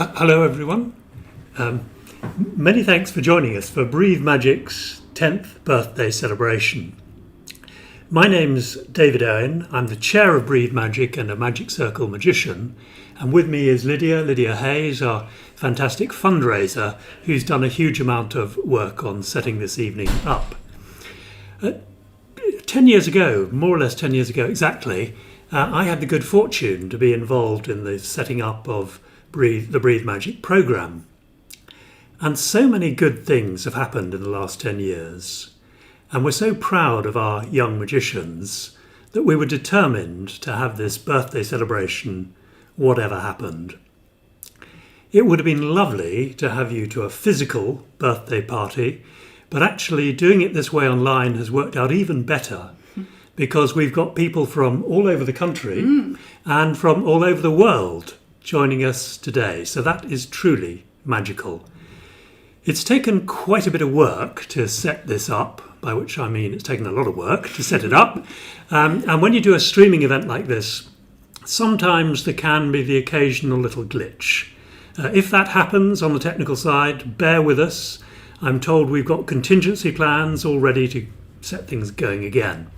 Hello everyone. Many thanks for joining us for Breathe Magic's 10th birthday celebration. My name's David Owen. I'm the chair of Breathe Magic and a Magic Circle magician. And with me is Lydia Hayes, our fantastic fundraiser, who's done a huge amount of work on setting this evening up. 10 years ago, more or less 10 years ago exactly, I had the good fortune to be involved in the setting up of the Breathe Magic programme. And so many good things have happened in the last 10 years. And we're so proud of our young magicians that we were determined to have this birthday celebration, whatever happened. It would have been lovely to have you to a physical birthday party, but actually doing it this way online has worked out even better because we've got people from all over the country and from all over the world joining us today. So that is truly magical. It's taken quite a bit of work to set this up, by which I mean it's taken a lot of work to set it up. And when you do a streaming event like this, sometimes there can be the occasional little glitch. If that happens on the technical side, bear with us. I'm told we've got contingency plans all ready to set things going again.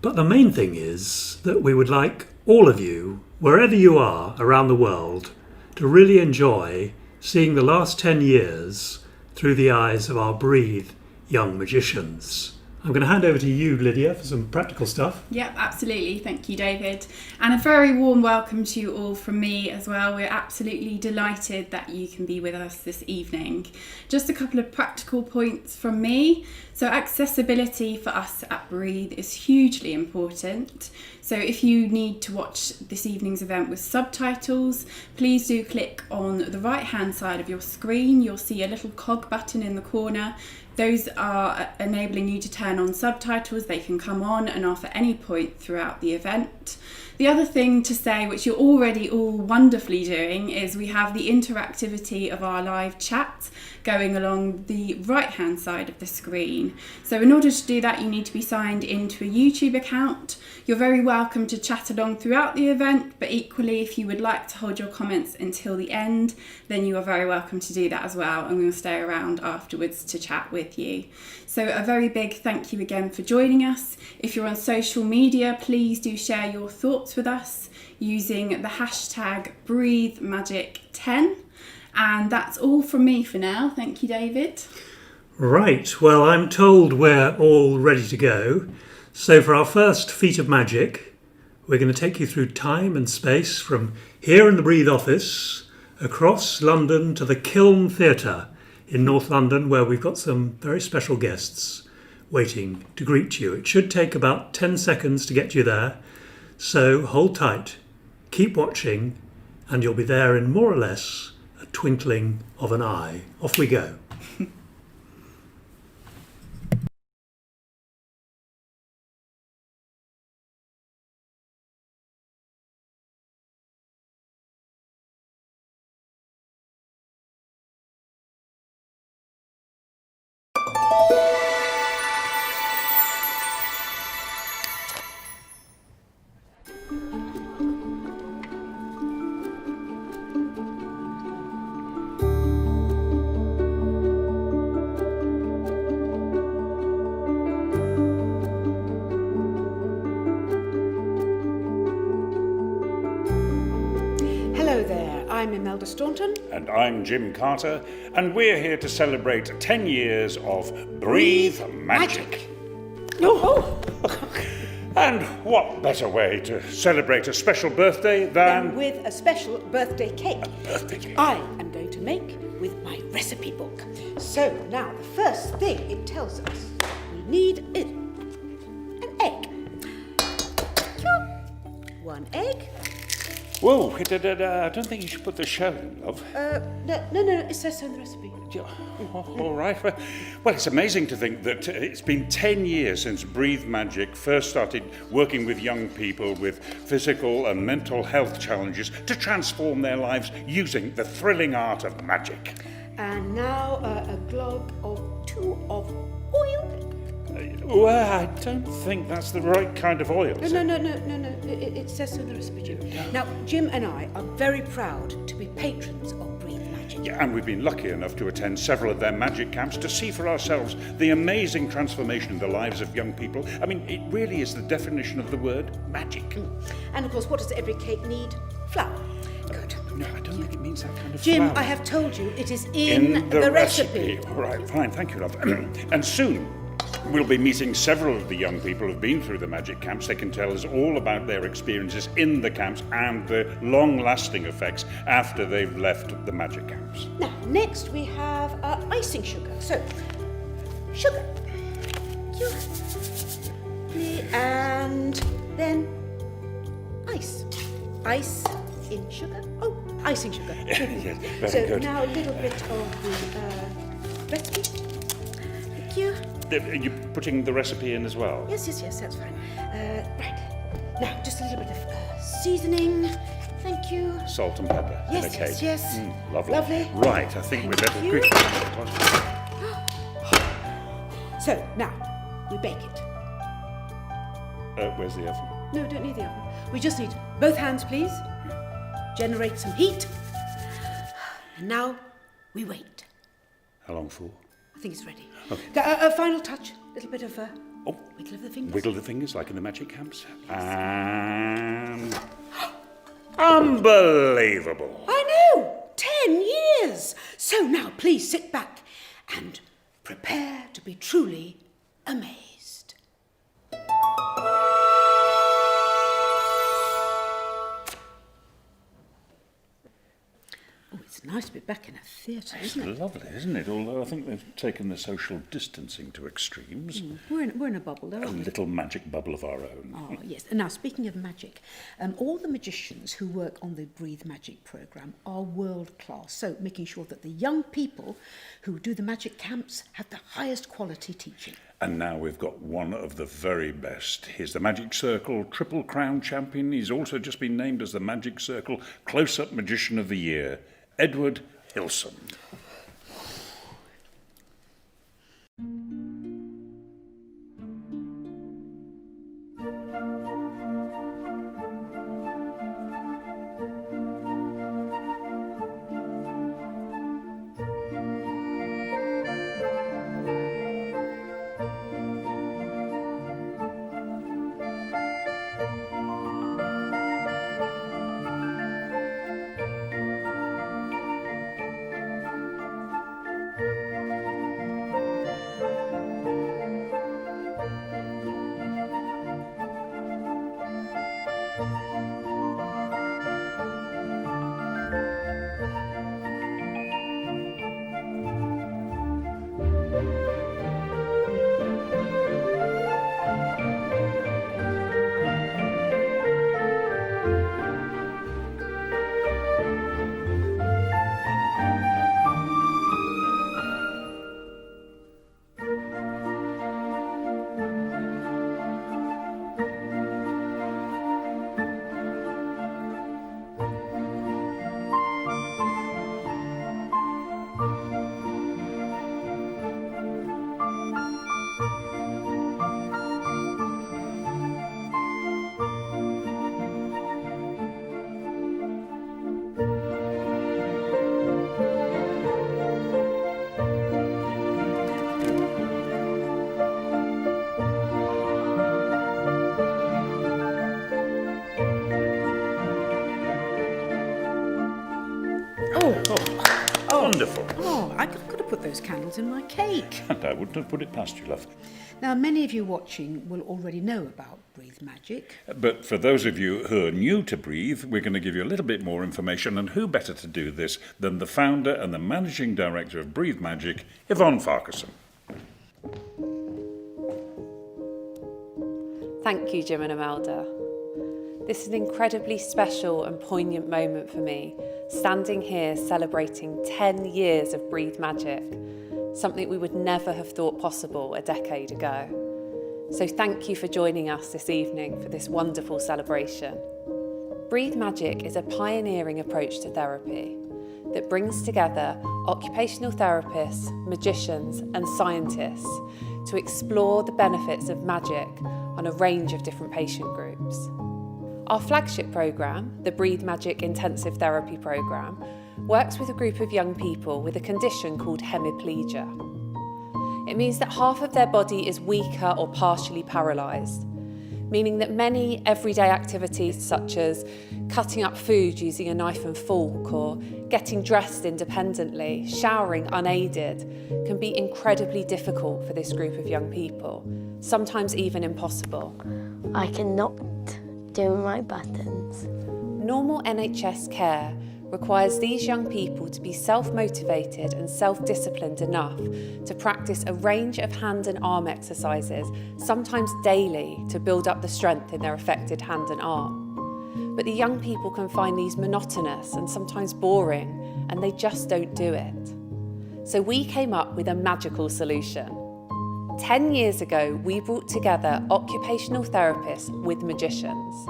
But the main thing is that we would like all of you, wherever you are around the world, to really enjoy seeing the last 10 years through the eyes of our Breathe young magicians. I'm going to hand over to you, Lydia, for some practical stuff. Yep, absolutely. Thank you, David. And a very warm welcome to you all from me as well. We're absolutely delighted that you can be with us this evening. Just a couple of practical points from me. So accessibility for us at Breathe is hugely important. So if you need to watch this evening's event with subtitles, please do click on the right hand side of your screen. You'll see a little cog button in the corner. Those are enabling you to turn on subtitles. They can come on and off at any point throughout the event. The other thing to say, which you're already all wonderfully doing, is we have the interactivity of our live chat going along the right hand side of the screen. So in order to do that, you need to be signed into a YouTube account. You're very welcome to chat along throughout the event, but equally if you would like to hold your comments until the end, then you are very welcome to do that as well, and we will stay around afterwards to chat with you. So a very big thank you again for joining us. If you're on social media, please do share your thoughts with us using the hashtag BreatheMagic10. And that's all from me for now. Thank you, David. Right, well, I'm told we're all ready to go. So for our first feat of magic, we're going to take you through time and space from here in the Breathe office across London to the Kiln Theatre in North London, where we've got some very special guests waiting to greet you. It should take about 10 seconds to get you there, so hold tight, keep watching, and you'll be there in more or less a twinkling of an eye. Off we go. I'm Imelda Staunton. And I'm Jim Carter, and we're here to celebrate 10 years of Breathe Magic. Oh. And what better way to celebrate a special birthday than with a special birthday cake. A birthday cake. I am going to make with my recipe book. So now the first thing it tells us we need is an egg. One egg. Whoa, I don't think you should put the shell in, love. No, it says so in the recipe. All right. Well, it's amazing to think that it's been 10 years since Breathe Magic first started working with young people with physical and mental health challenges to transform their lives using the thrilling art of magic. And now a glob or two of oil. Well, I don't think that's the right kind of oil. No. It says so in the recipe, Jim. Now, Jim and I are very proud to be patrons of Breathe Magic. Yeah, and we've been lucky enough to attend several of their magic camps to see for ourselves the amazing transformation in the lives of young people. I mean, it really is the definition of the word magic. And of course, what does every cake need? Flour. Good. No, I don't think it means that kind of Jim, flour. I have told you it is in the recipe. All right, fine, thank you, love. And soon we'll be meeting several of the young people who've been through the magic camps. They can tell us all about their experiences in the camps and the long-lasting effects after they've left the magic camps. Now, next we have icing sugar. So, sugar. And then ice. Ice in sugar. Oh, icing sugar. Yes, very so good. now a little bit of the recipe. Thank you. Are you putting the recipe in as well? Yes, that's fine. Right. Now, just a little bit of seasoning. Thank you. Salt and pepper in a cake. Yes. Lovely. Lovely. Right, I think we'd better Thank you. quickly. So, now, we bake it. Where's the oven? No, we don't need the oven. We just need both hands, please. Generate some heat. And now, we wait. How long for? I think it's ready. Okay. A final touch. A little bit of wiggle of the fingers. Wiggle the fingers like in the magic camps. And... Unbelievable! I know! 10 years! So now, please sit back and prepare to be truly amazed. Oh, it's nice to be back in a theatre, It's isn't it? lovely, isn't it? Although I think they've taken the social distancing to extremes. We're in a bubble, though, A aren't we? little magic bubble of our own. Oh, yes. And now, speaking of magic, all the magicians who work on the Breathe Magic programme are world class. So, making sure that the young people who do the magic camps have the highest quality teaching. And now we've got one of the very best. He's the Magic Circle Triple Crown champion. He's also just been named as the Magic Circle Close-Up Magician of the Year, Edward Hilson. Wonderful. Oh, I could have put those candles in my cake. And I wouldn't have put it past you, love. Now, many of you watching will already know about Breathe Magic. But for those of you who are new to Breathe, we're going to give you a little bit more information, and who better to do this than the founder and the managing director of Breathe Magic, Yvonne Farquharson. Thank you, Jim and Imelda. This is an incredibly special and poignant moment for me, standing here celebrating 10 years of Breathe Magic, something we would never have thought possible a decade ago. So thank you for joining us this evening for this wonderful celebration. Breathe Magic is a pioneering approach to therapy that brings together occupational therapists, magicians and scientists to explore the benefits of magic on a range of different patient groups. Our flagship programme, the Breathe Magic Intensive Therapy Programme, works with a group of young people with a condition called hemiplegia. It means that half of their body is weaker or partially paralysed, meaning that many everyday activities such as cutting up food using a knife and fork or getting dressed independently, showering unaided, can be incredibly difficult for this group of young people, sometimes even impossible. I cannot do my buttons. Normal NHS care requires these young people to be self-motivated and self-disciplined enough to practice a range of hand and arm exercises, sometimes daily, to build up the strength in their affected hand and arm. But the young people can find these monotonous and sometimes boring, and they just don't do it. So we came up with a magical solution. 10 years ago, we brought together occupational therapists with magicians.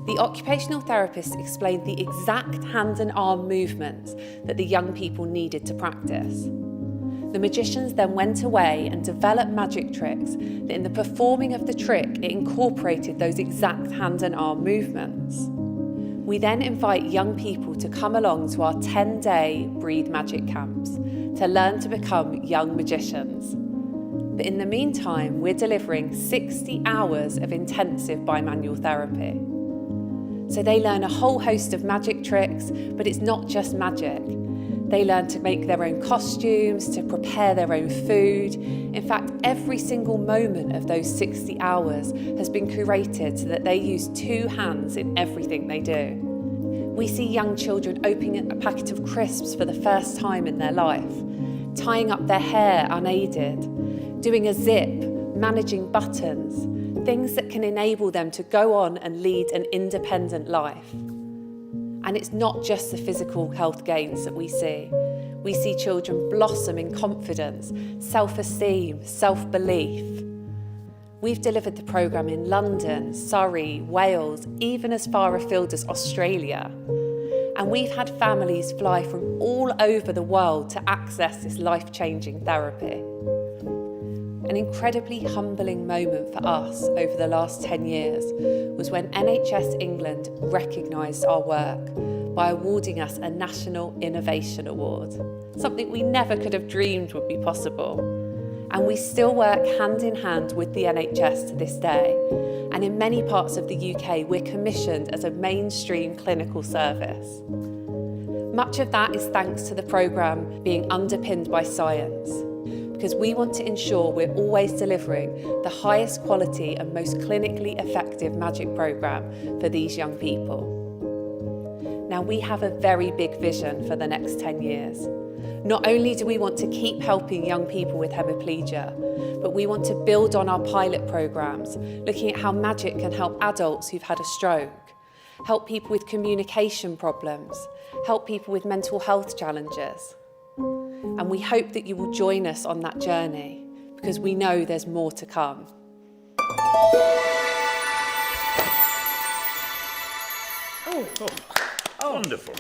The occupational therapist explained the exact hand and arm movements that the young people needed to practice. The magicians then went away and developed magic tricks that in the performing of the trick, it incorporated those exact hand and arm movements. We then invite young people to come along to our 10-day Breathe Magic camps to learn to become young magicians. But in the meantime, we're delivering 60 hours of intensive bimanual therapy. So they learn a whole host of magic tricks, but it's not just magic. They learn to make their own costumes, to prepare their own food. In fact, every single moment of those 60 hours has been curated so that they use 2 hands in everything they do. We see young children opening a packet of crisps for the first time in their life, tying up their hair unaided, doing a zip, managing buttons, things that can enable them to go on and lead an independent life. And it's not just the physical health gains that we see. We see children blossom in confidence, self-esteem, self-belief. We've delivered the programme in London, Surrey, Wales, even as far afield as Australia. And we've had families fly from all over the world to access this life-changing therapy. An incredibly humbling moment for us over the last 10 years was when NHS England recognised our work by awarding us a National Innovation Award, something we never could have dreamed would be possible. And we still work hand in hand with the NHS to this day. And in many parts of the UK, we're commissioned as a mainstream clinical service. Much of that is thanks to the programme being underpinned by science, because we want to ensure we're always delivering the highest quality and most clinically effective magic programme for these young people. Now, we have a very big vision for the next 10 years. Not only do we want to keep helping young people with hemiplegia, but we want to build on our pilot programmes, looking at how magic can help adults who've had a stroke, help people with communication problems, help people with mental health challenges. And we hope that you will join us on that journey, because we know there's more to come. Wonderful.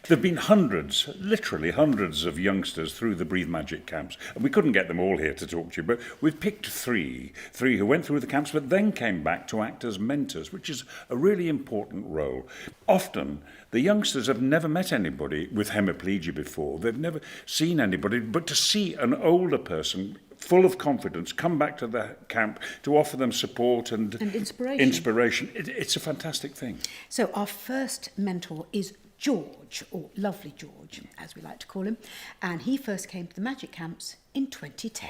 There have been hundreds, literally hundreds of youngsters through the Breathe Magic camps, and we couldn't get them all here to talk to you, but we've picked three who went through the camps but then came back to act as mentors, which is a really important role. Often, the youngsters have never met anybody with hemiplegia before. They've never seen anybody, but to see an older person full of confidence come back to the camp to offer them support and inspiration, it's a fantastic thing. So our first mentor is George, or Lovely George, as we like to call him, and he first came to the magic camps in 2010.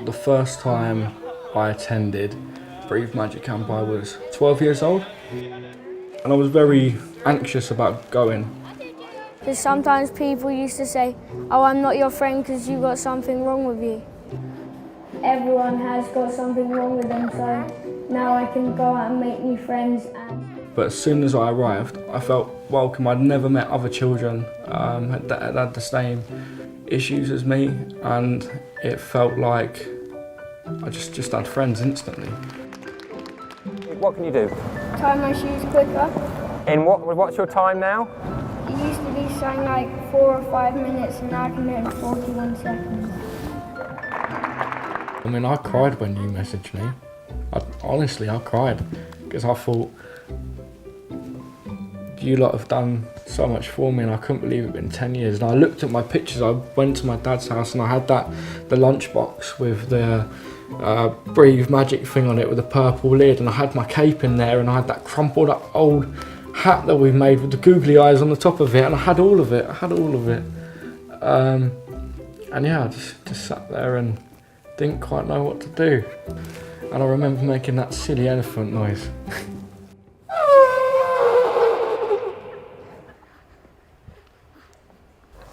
The first time I attended Breathe Magic Camp, I was 12 years old, and I was very anxious about going. Because sometimes people used to say, "Oh, I'm not your friend because you got something wrong with you." Everyone has got something wrong with them, so now I can go out and make new friends. But as soon as I arrived, I felt welcome. I'd never met other children that had the same issues as me, and it felt like I just had friends instantly. What can you do? Tie my shoes quicker. In what's your time now? It used to be something like 4 or 5 minutes, and now I can do it in 41 seconds. I mean, I cried when you messaged me. Honestly, I cried because I thought you lot have done so much for me, and I couldn't believe it'd been 10 years. And I looked at my pictures. I went to my dad's house and I had the lunchbox with the Breathe Magic thing on it with a purple lid, and I had my cape in there, and I had that crumpled up old hat that we made with the googly eyes on the top of it, and I had all of it. And yeah, I just sat there and didn't quite know what to do. And I remember making that silly elephant noise.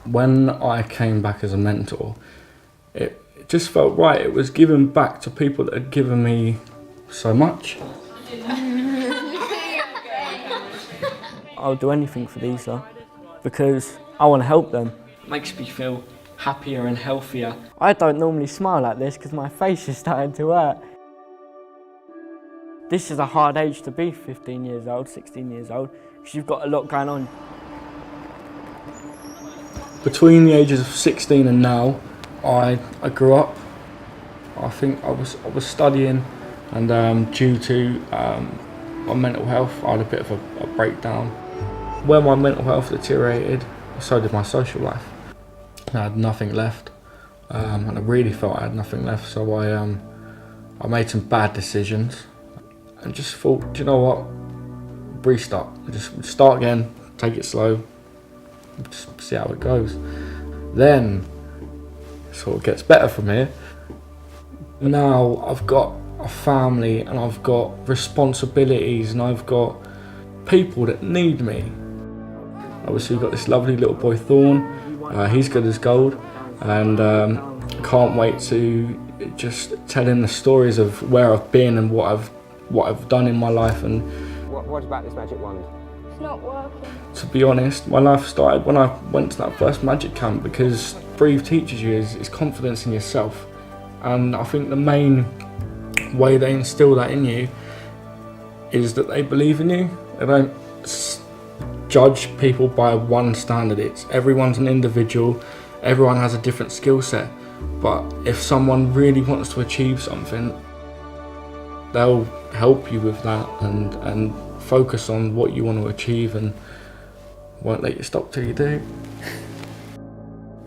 When I came back as a mentor, it just felt right. It was giving back to people that had given me so much. I'll do anything for these lot because I want to help them. It makes me feel happier and healthier. I don't normally smile like this because my face is starting to hurt. This is a hard age to be 15 years old, 16 years old, because you've got a lot going on. Between the ages of 16 and now, I grew up. I think I was studying, and due to my mental health, I had a bit of a breakdown. When my mental health deteriorated, so did my social life. I had nothing left, and I really felt I had nothing left. So I made some bad decisions, and just thought, do you know what? Restart. Just start again. Take it slow. Just see how it goes. Then it sort of gets better from here. Now I've got a family and I've got responsibilities and I've got people that need me. Obviously we've got this lovely little boy Thorn. He's good as gold, and can't wait to just tell him the stories of where I've been and what I've done in my life. And what about this magic wand? It's not working. to be honest, my life started when I went to that first magic camp, because Breathe teaches you is confidence in yourself. And I think the main way they instill that in you is that they believe in you. They don't judge people by one standard. Everyone's an individual, everyone has a different skill set. But if someone really wants to achieve something, they'll help you with that and focus on what you want to achieve and won't let you stop till you do.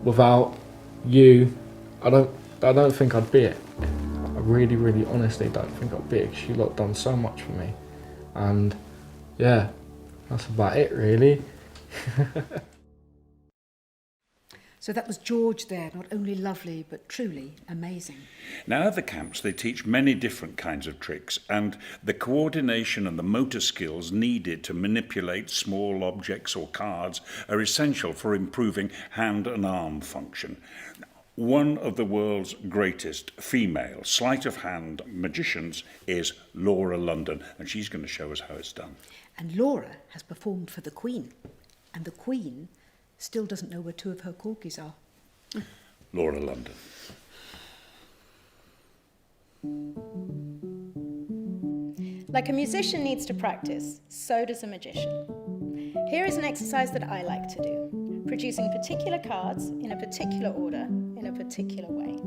Without you, I don't think I'd be it. I really honestly don't think I'd be it, because you lot done so much for me. And yeah, that's about it really. So that was George there, not only lovely, but truly amazing. Now at the camps they teach many different kinds of tricks, and the coordination and the motor skills needed to manipulate small objects or cards are essential for improving hand and arm function. One of the world's greatest female sleight of hand magicians is Laura London, and she's going to show us how it's done. And Laura has performed for the Queen, and the Queen still doesn't know where two of her corgis are. Laura London. Like a musician needs to practice, so does a magician. Here is an exercise that I like to do, producing particular cards in a particular order, in a particular way.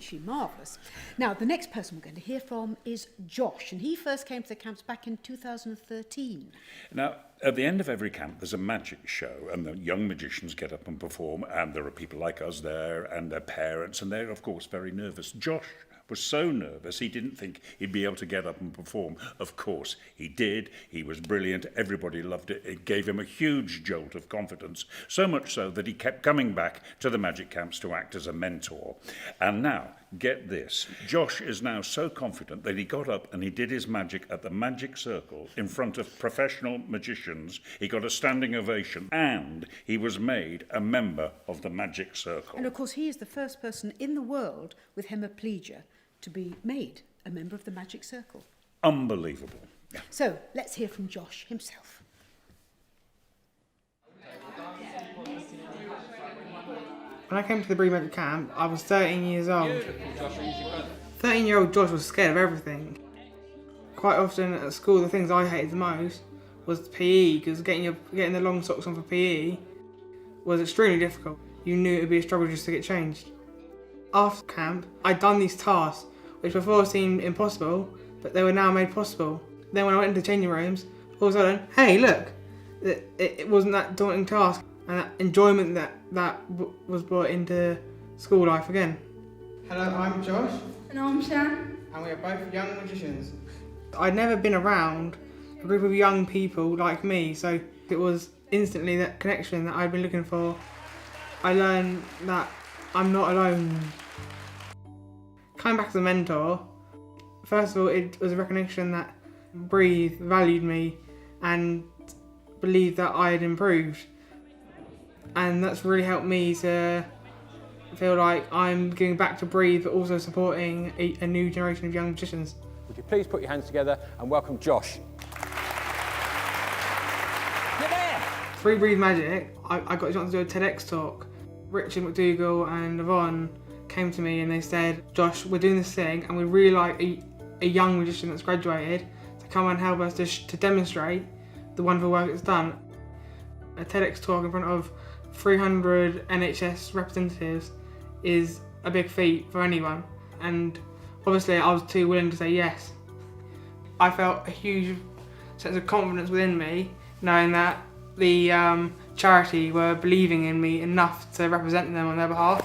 she marvellous. Now, the next person we're going to hear from is Josh, and he first came to the camps back in 2013. Now, at the end of every camp, there's a magic show, and the young magicians get up and perform, and there are people like us there, and their parents, and they're, of course, very nervous. Josh was so nervous he didn't think he'd be able to get up and perform. Of course, he did. He was brilliant. Everybody loved it. It gave him a huge jolt of confidence, so much so that he kept coming back to the magic camps to act as a mentor. And now, get this, Josh is now so confident that he got up and he did his magic at the Magic Circle in front of professional magicians. He got a standing ovation, and he was made a member of the Magic Circle. And of course, he is the first person in the world with hemiplegia to be made a member of the Magic Circle. Unbelievable. Yeah. So, let's hear from Josh himself. When I came to the Breed Magic camp, I was 13 years old. 13-year-old Josh was scared of everything. Quite often at school, the things I hated the most was PE, because getting the long socks on for PE was extremely difficult. You knew it would be a struggle just to get changed. After camp, I'd done these tasks, which before seemed impossible, but they were now made possible. Then when I went into changing rooms, all of a sudden, hey, look, it wasn't that daunting task, and that enjoyment that was brought into school life again. Hello, I'm Josh. And I'm Shan. And we are both young magicians. I'd never been around a group of young people like me, so it was instantly that connection that I'd been looking for. I learned that I'm not alone. Coming back as a mentor, first of all, it was a recognition that Breathe valued me and believed that I had improved. And that's really helped me to feel like I'm giving back to Breathe, but also supporting a new generation of young magicians. Would you please put your hands together and welcome Josh? You're there! Through Breathe Magic, I got a chance to do a TEDx talk. Richard McDougall and Yvonne came to me and they said, Josh, we're doing this thing and we'd really like a young magician that's graduated to come and help us to demonstrate the wonderful work it's done. A TEDx talk in front of 300 NHS representatives is a big feat for anyone, and obviously I was too willing to say yes. I felt a huge sense of confidence within me knowing that the charity were believing in me enough to represent them on their behalf.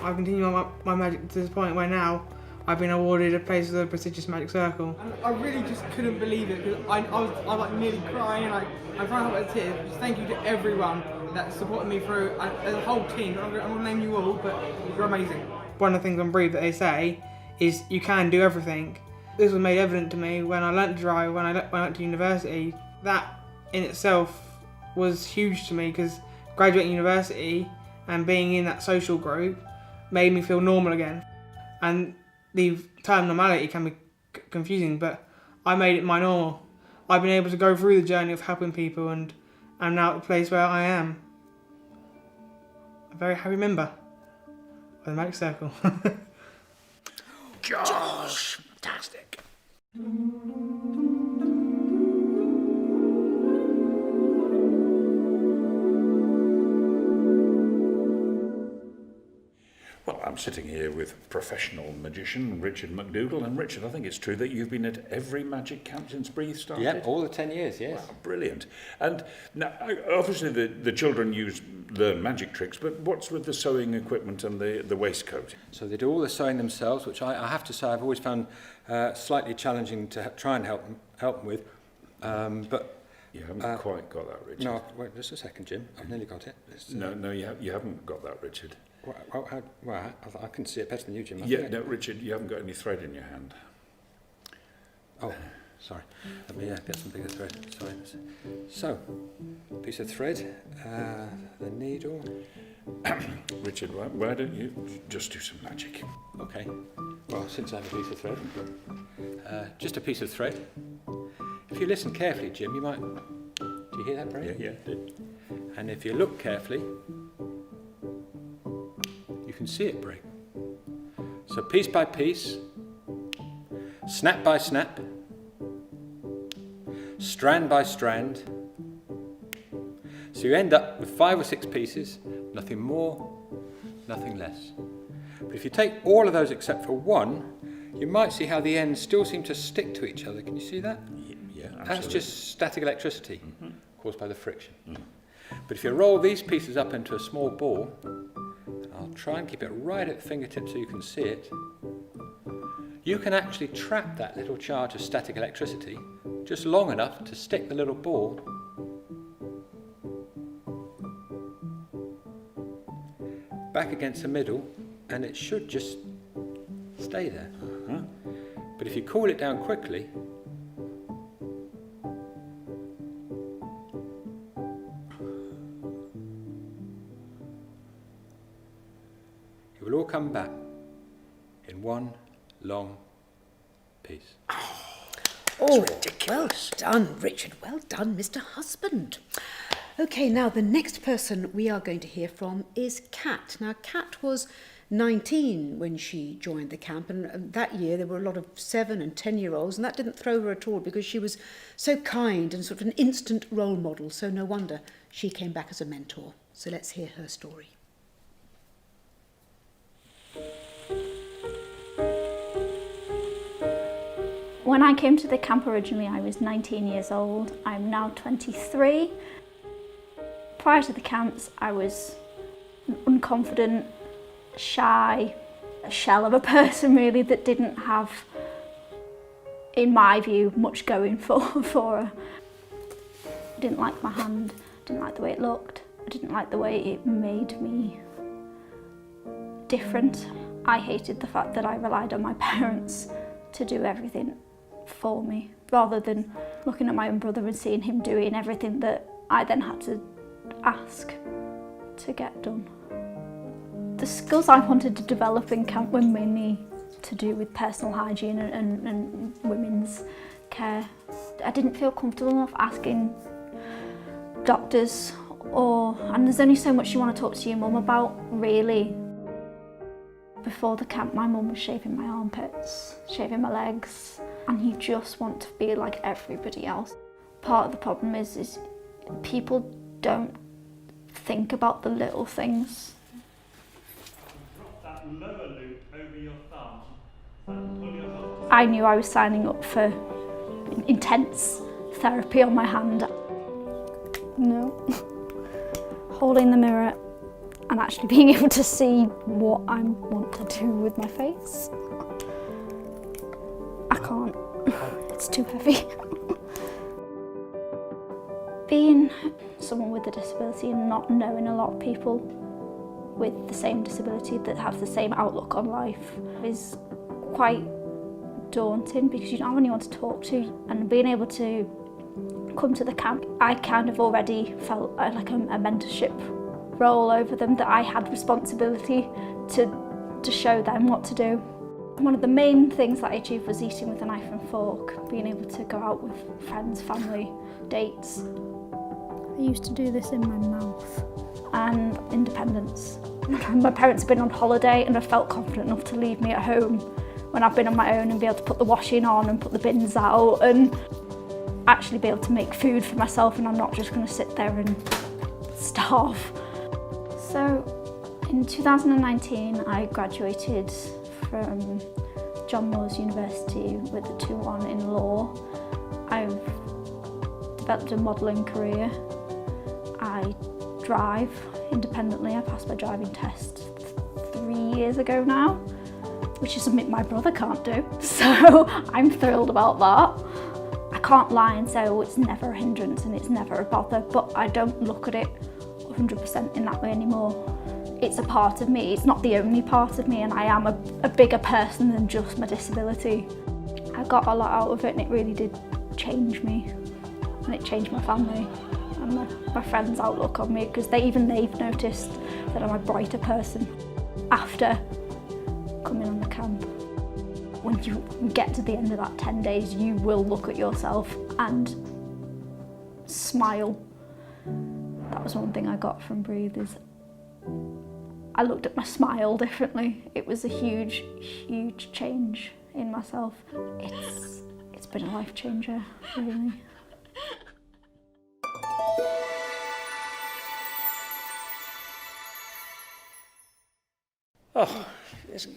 I've continued my magic to this point where now I've been awarded a place with a prestigious Magic Circle. I really just couldn't believe it, because I was like nearly crying, and I'm trying to hold my tears. Just thank you to everyone that supported me through, as a whole team. I'm not going to name you all, but you're amazing. One of the things on Breathe that they say is you can do everything. This was made evident to me when I learnt to drive, when I went to university. That in itself was huge to me, because graduating university and being in that social group made me feel normal again. And the term normality can be confusing, but I made it my normal. I've been able to go through the journey of helping people, and I'm now at the place where I am. A very happy member of the Magic Circle. Josh! Fantastic. Well, I'm sitting here with professional magician Richard McDougall. And Richard, I think it's true that you've been at every magic camp since Breathe started? Yep, all the 10 years, yes. Wow, brilliant. And now, obviously the children learn magic tricks, but what's with the sewing equipment and the waistcoat? So they do all the sewing themselves, which I have to say I've always found slightly challenging to try and help them with. But you haven't quite got that, Richard. No, wait just a second, Jim. I've nearly got it. No, you haven't got that, Richard. Well, I can see it better than you, Jim. No, Richard, you haven't got any thread in your hand. Oh, sorry. Let me get some bigger thread. Sorry. So, piece of thread, the needle. Richard, why don't you just do some magic? Okay. Well, since I have a piece of thread, just a piece of thread. If you listen carefully, Jim, you might. Do you hear that, Brad? Yeah, did. And if you look carefully, you can see it break. So piece by piece, snap by snap, strand by strand, So you end up with 5 or 6 pieces, nothing more, nothing less. But if you take all of those except for one, you might see how the ends still seem to stick to each other. Can you see that? Yeah, absolutely. That's just static electricity caused by the friction. But if you roll these pieces up into a small ball, I'll try and keep it right at the fingertip so you can see it, you can actually trap that little charge of static electricity just long enough to stick the little ball back against the middle, and it should just stay there. But if you cool it down quickly, it will all come back in one long piece. Oh, well done, Richard. Well done, Mr. Husband. Okay, now the next person we are going to hear from is Kat. Now, Kat was 19 when she joined the camp, and that year there were a lot of 7 and 10-year-olds, and that didn't throw her at all because she was so kind and sort of an instant role model, so no wonder she came back as a mentor. So let's hear her story. When I came to the camp originally, I was 19 years old. I'm now 23. Prior to the camps, I was unconfident, shy, a shell of a person really that didn't have, in my view, much going for her. I didn't like my hand, didn't like the way it looked, I didn't like the way it made me different. I hated the fact that I relied on my parents to do everything for me, rather than looking at my own brother and seeing him doing everything that I then had to ask to get done. The skills I wanted to develop in camp were mainly to do with personal hygiene and women's care. I didn't feel comfortable enough asking doctors, and there's only so much you want to talk to your mum about, really. Before the camp, my mum was shaving my armpits, shaving my legs, and you just want to be like everybody else. Part of the problem is people don't think about the little things. That lower loop over your thumb, and pull yourself. I knew I was signing up for intense therapy on my hand. No. Holding the mirror and actually being able to see what I want to do with my face. I can't. It's too heavy. Being someone with a disability and not knowing a lot of people with the same disability that have the same outlook on life is quite daunting because you don't have anyone to talk to. And being able to come to the camp, I kind of already felt like a mentorship role over them, that I had responsibility to show them what to do. One of the main things that I achieved was eating with a knife and fork, being able to go out with friends, family, dates. I used to do this in my mouth. And independence. My parents have been on holiday and have felt confident enough to leave me at home when I've been on my own and be able to put the washing on and put the bins out and actually be able to make food for myself, and I'm not just going to sit there and starve. So in 2019 I graduated from John Moores University with a 2-1 in law. I've developed a modelling career. I drive independently. I passed my driving test 3 years ago now, which is something my brother can't do, so I'm thrilled about that. I can't lie and say, oh, it's never a hindrance and it's never a bother, but I don't look at it 100% in that way anymore. It's a part of me, it's not the only part of me, and I am a bigger person than just my disability. I got a lot out of it and it really did change me, and it changed my family and my friends' outlook on me, because they've noticed that I'm a brighter person after coming on the camp. When you get to the end of that 10 days, you will look at yourself and smile. That was one thing I got from Breathe, is I looked at my smile differently. It was a huge, huge change in myself. It's been a life changer, really. Oh,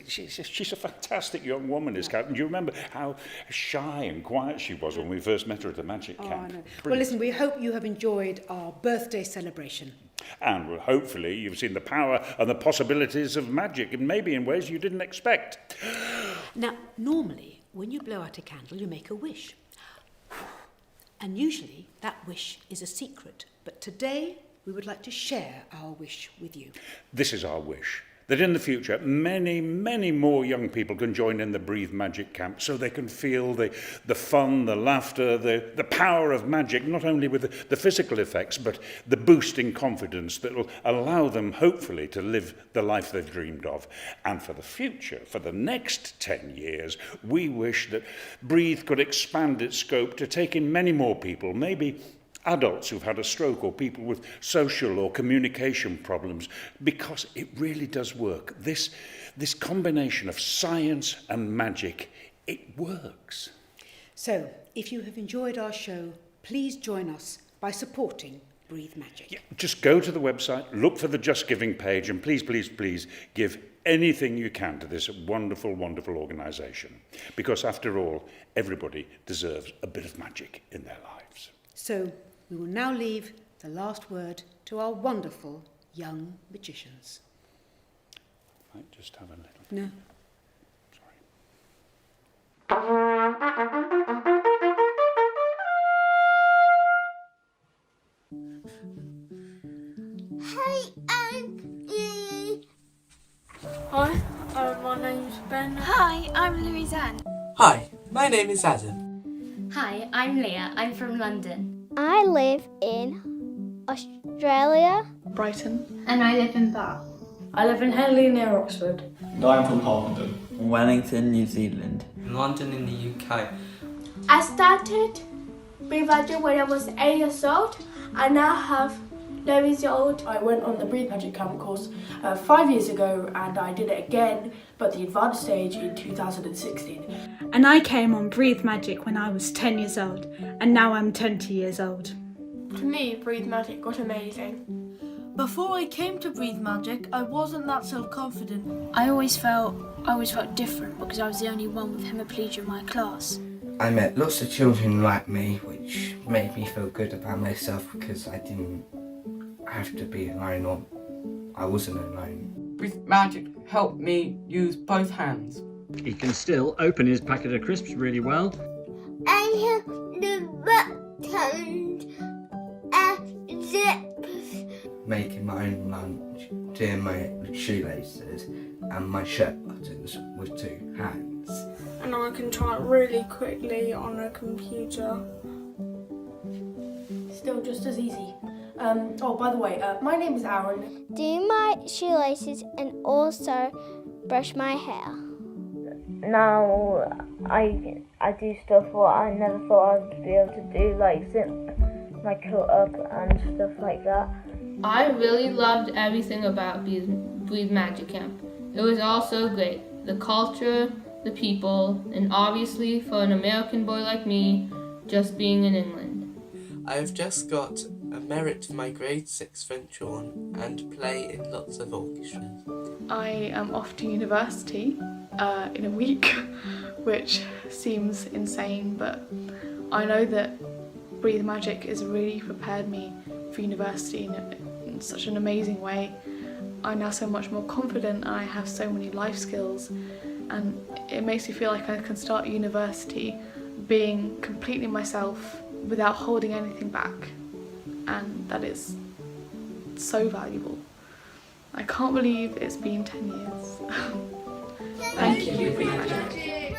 she's a fantastic young woman, is Carter. Do you remember how shy and quiet she was when we first met her at the Magic Camp? I know. Well, listen, we hope you have enjoyed our birthday celebration. And hopefully you've seen the power and the possibilities of magic, and maybe in ways you didn't expect. Now, normally, when you blow out a candle, you make a wish. And usually, that wish is a secret. But today, we would like to share our wish with you. This is our wish, that in the future, many, many more young people can join in the Breathe Magic Camp so they can feel the fun, the laughter, the power of magic, not only with the physical effects, but the boosting confidence that will allow them, hopefully, to live the life they've dreamed of. And for the future, for the next 10 years, we wish that Breathe could expand its scope to take in many more people, maybe adults who've had a stroke or people with social or communication problems, because it really does work. This combination of science and magic, it works. So, if you have enjoyed our show, please join us by supporting Breathe Magic. Yeah, just go to the website, look for the Just Giving page, and please, please, please give anything you can to this wonderful, wonderful organisation. Because after all, everybody deserves a bit of magic in their lives. So, we will now leave the last word to our wonderful young magicians. Might just have a little. No. Hi, Hi, my name's Ben. Hi, I'm Louisanne. Hi, my name is Adam. Hi, I'm Leah. I'm from London. I live in Australia. Brighton. And I live in Bath. I live in Henley near Oxford. And I'm from Harpenden. Wellington, New Zealand. London in the UK. I started Breathe Magic when I was 8 years old. I now have 11 years old. I went on the Breathe Magic Camp course 5 years ago, and I did it again, but the advanced stage in 2016. And I came on Breathe Magic when I was 10 years old, and now I'm 20 years old. For me, Breathe Magic was amazing. Before I came to Breathe Magic, I wasn't that self-confident. I always felt different because I was the only one with hemiplegia in my class. I met lots of children like me, which made me feel good about myself because I didn't have to be alone, or I wasn't alone. Breathe Magic helped me use both hands. He can still open his packet of crisps really well. I have the buttons and zips. Making my own lunch, doing my shoelaces and my shirt buttons with 2 hands. And I can type really quickly on a computer. Still just as easy. Oh, by the way, my name is Aaron. Do my shoelaces and also brush my hair. Now I do stuff what I never thought I'd be able to do, like zip my coat up and stuff like that. I really loved everything about Breathe Magic Camp. It was all so great. The culture, the people, and obviously for an American boy like me, just being in England. I have just got a merit for my grade 6 French horn and play in lots of orchestras. I am off to university in a week, which seems insane, but I know that Breathe Magic has really prepared me for university in such an amazing way. I'm now so much more confident and I have so many life skills, and it makes me feel like I can start university being completely myself without holding anything back, and that is so valuable. I can't believe it's been 10 years. Thank you, Breathe Magic.